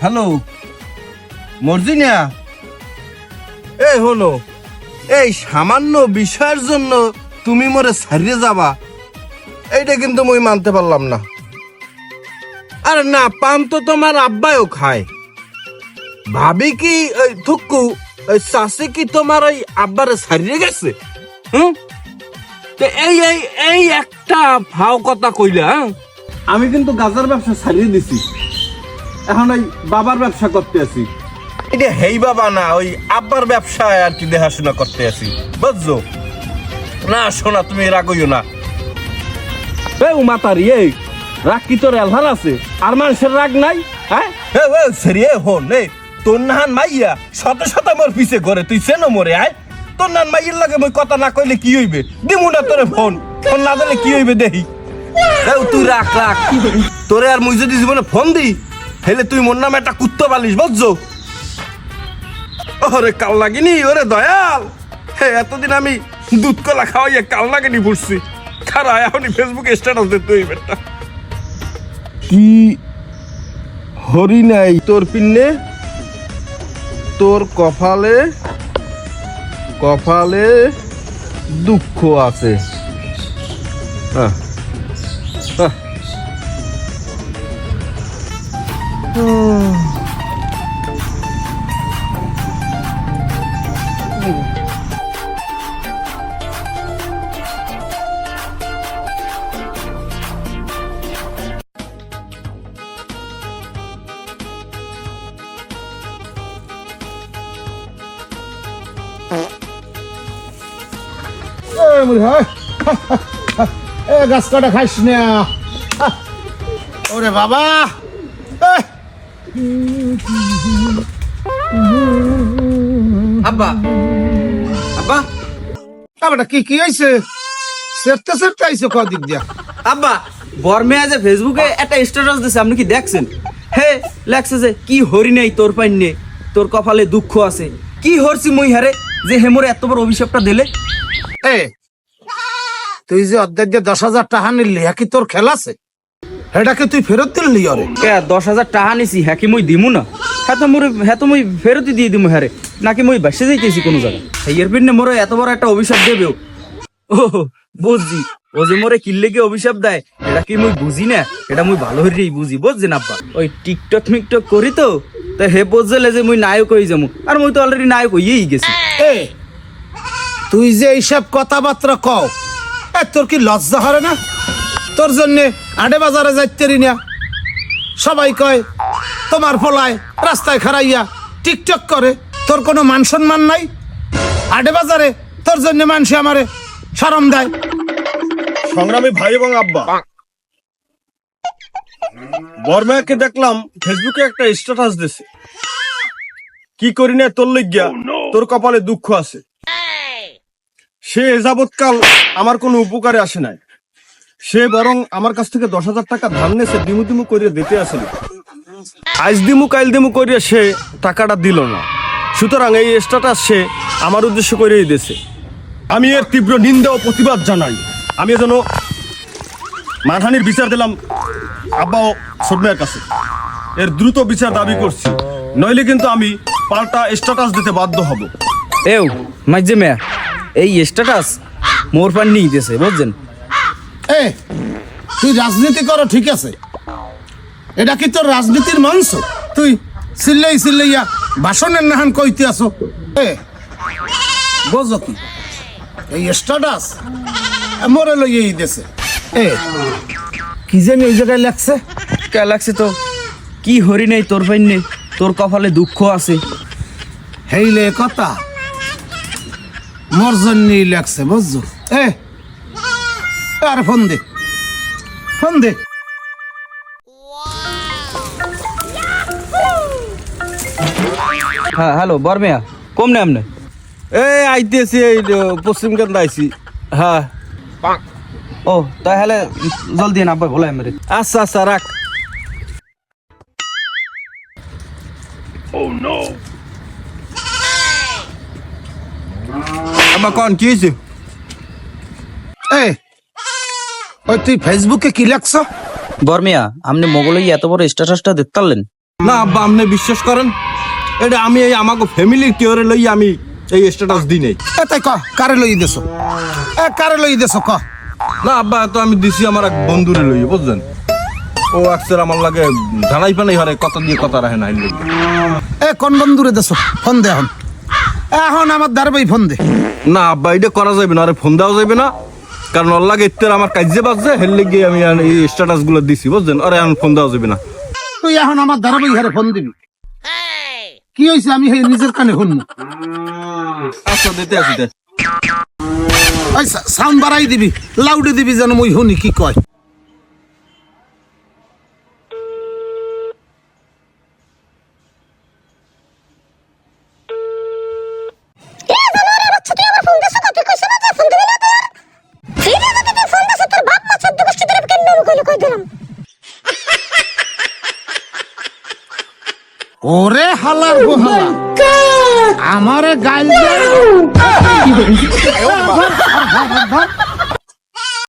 Hello Marjina, এই হলো এই সামান্য বিষয়ের জন্য তুমি মোরে ছাড়িয়ে যাবা, এইটা কিন্তু মই মানতে পারলাম না। আরে না, পান তো তোমার আব্বাও খায়। ভাবি কি ওই থুকু ওই চাষি কি তোমার ওই আব্বারে ছাড়িয়ে গেছে? এই এই এই একটা ফাও কথা কইলা। আমি কিন্তু গাজার ব্যবসা ছাড়িয়ে দিছি, এখন ওই বাবার ব্যবসা করতে আছি। এটা হেই বাবা না, ওই আব্বার ব্যবসায় আর কি দেখাশোনা করতে আছি, বুঝছো না? শোনা, তুমি রাগইও না। এই মাতারি, এই রাগ কি তোর এলহার আছে আর মানুষের রাগ নাই? হ্যাঁ সেরিয়ে হন, এই তোর নাহান মাইয়া শত শত মোর পিছে করে, তুই চেনো মোরে? আয় তোর নান মাইয়ের লাগে মই কথা না কইলে কি হইবে? দিমু না তোরে ফোন, ফোন না দিলে কি হইবে দেখি। তুই রাখ রাখ, তোরে আর মুই যদি জীবনে ফোন দিই হেলে তুই মোর নামে একটা কুত্তা পালিস, বুঝছো? ওরে কাল লাগিনি, ওরে দয়াল, হে এতদিন আমি দুধ কলা খাওয়াইয়া কাল লাগিনি পড়ছি। খারা এখনই ফেসবুকে স্ট্যাটাস দে তুই বেটা। কি হরি নাই তোর পিন্নে, তোর কপালে কপালে দুঃখ আছে। হ্যাঁ হ্যাঁ গাছ কাটা খাইস না। ওরে বাবা, আব্বা আব্বা আবার কি কি হয়েছে? সেরতে সেরতে আইসো কদিক দিয়া। আব্বা বর্মে আজ ফেসবুকে একটা স্ট্যাটাস দিছে, আপনি কি দেখছেন? হে লেখছে যে কি হরি নাই তোর পাইনে, তোর কপালে দুঃখ আছে। কি হরছি মুই হারে যে হেমোর এত বড় অভিশাপটা দিলে? এ তুই যে অর্ধেক দিয়ে 10,000 টাকা নিলি, কি তোর খেলা আছে? এটাকে তুই ফেরত দিলি? ওরে কে 10,000 টাকা নিছি, হ্যাঁ কি মুই দিমু না? হ্যাঁ তো মুই ফেরতই দিয়ে দিমু হারে, নাকি মুই বাসে যাইতেছি কোনো জায়গা? এর পিনে মোর এত বড় একটা অভিশাপ দেবেও? ও বুঝছি, ও যে মোরে কিল্লে কি অভিশাপ দেয় এটা কি মুই বুঝি না? এটা মুই ভালো হইরেই বুঝি, বুঝছেন আব্বা? ওই টিকটক মিকটক করি তো, তা হে বুঝলে যে মুই নায়ক হয়ে যাবো, আর মুই তো অলরেডি নায়ক হইয়েই গেছি। এ তুই যে এইসব কথাবার্তা কও, তোর কি লজ্জা হরে না? তোর জন্য আডে বাজারে যাইতেরি না, সবাই কয় তোমার ফলায় রাস্তায় খারাইয়া টিকটক করে, তোর কোনো মান সম্মান নাই? আডে বাজারে তোর জন্য মানুষ আমারে শরম দেয়। সংগ্রামী ভাই এবং আব্বা, বর্মাকে দেখলাম ফেসবুকে একটা স্ট্যাটাস দিছে, কি করি না তোর লইগিয়া তোর কপালে দুঃখ আছে। সে যাবৎকাল আমার কোনো উপকারে আসে নাই, সে বরং আমার কাছ থেকে 10,000 টাকা ধার নেছে, দিমু দিমু করিয়া দিতে আসলে। আজ দিমু কাইল দিমু করিয়া সে টাকাটা দিল না, সুতরাং এই স্ট্যাটাস সে আমার উদ্দেশ্য করেই দিয়েছে। আমি এর তীব্র নিন্দা ও প্রতিবাদ জানাই। আমি যেন মানহানির বিচার দিলাম আব্বা ও সদমের কাছে, এর দ্রুত বিচার দাবি করছি, নইলে কিন্তু আমি পাল্টা স্ট্যাটাস দিতে বাধ্য হব। এও মাইজে মেয়া, এই স্ট্যাটাস মোর পান নিয়ে দিয়েছে, বুঝছেন? এ তুই রাজনীতি করো ঠিক আছে, এটা কি তোর রাজনীতির মঞ্চ? তুই চিল্লাই চিল্লাইয়া ভাষণের নাহান কইতে আসো। এ বোঝো কি এই স্ট্যাটাস মরে লইয়েই দেশে। এ কি জানি ওই জায়গায় লেখছে? কে লাগছে তো কি হরি নেই তোর পাইনে, তোর কপালে দুঃখ আছে। হেইলে কথা মোর জন্যই লেখছে, বুঝছো? এ আর ফোন দে, ফোন দে। হ্যাঁ হ্যালো বর্মিয়া, কম নে আমনে? এই আইতেছি, এই পশ্চিম কেন্দ্র আইছি। হ্যাঁ ও তাহলে জলদি না আব্বা বলাই মেরে। আচ্ছা আচ্ছা রাখ। আব্বা কোন কি হয়েছে? এ ওই তুই ফেসবুকে কি লেখছ? বর্মিয়া, আপনি মোগলই এত বড় স্ট্যাটাসটা দেখতে পারলেন? না আব্বা, আপনি বিশ্বাস করেন, এটা আমি এই আমাকে ফ্যামিলির কেউরে লই আমি এই স্ট্যাটাস দিই নাই। তাই ক কারে লই দেছো, কারে লই দেছো ক। না আব্বা, তো আমি দিছি আমার এক বন্ধুরে লই, বুঝলেন? ও একসার আমার লাগে জানাই পানাই হরে কথা দিয়ে কথা রাখে না। কোন বন্ধুরে দেছো? ফোন দে এখন, এখন আমার দাঁড়াবেই ফোন দে। না আব্বা, এটা করা যাবে না, আরে ফোন দেওয়া যাবে না, কারণ ওর লাগে এর আমার কাজে বাজছে, হেললে গিয়ে আমি এই স্ট্যাটাস গুলো দিছি, বুঝলেন? আরে এখন ফোন দেওয়া যাবে না। তুই এখন আমার দাঁড়াবেই হারে ফোন দিবি। কি হয়েছে আমি নিজের কানে শুনবো। আচ্ছা দিতে আসি। সাউন্ড বাড়াই দিবি, লাউডে দিবি যেন মই শুনি কি কয়। ওরে হালার গোহালা, আমারে গাইল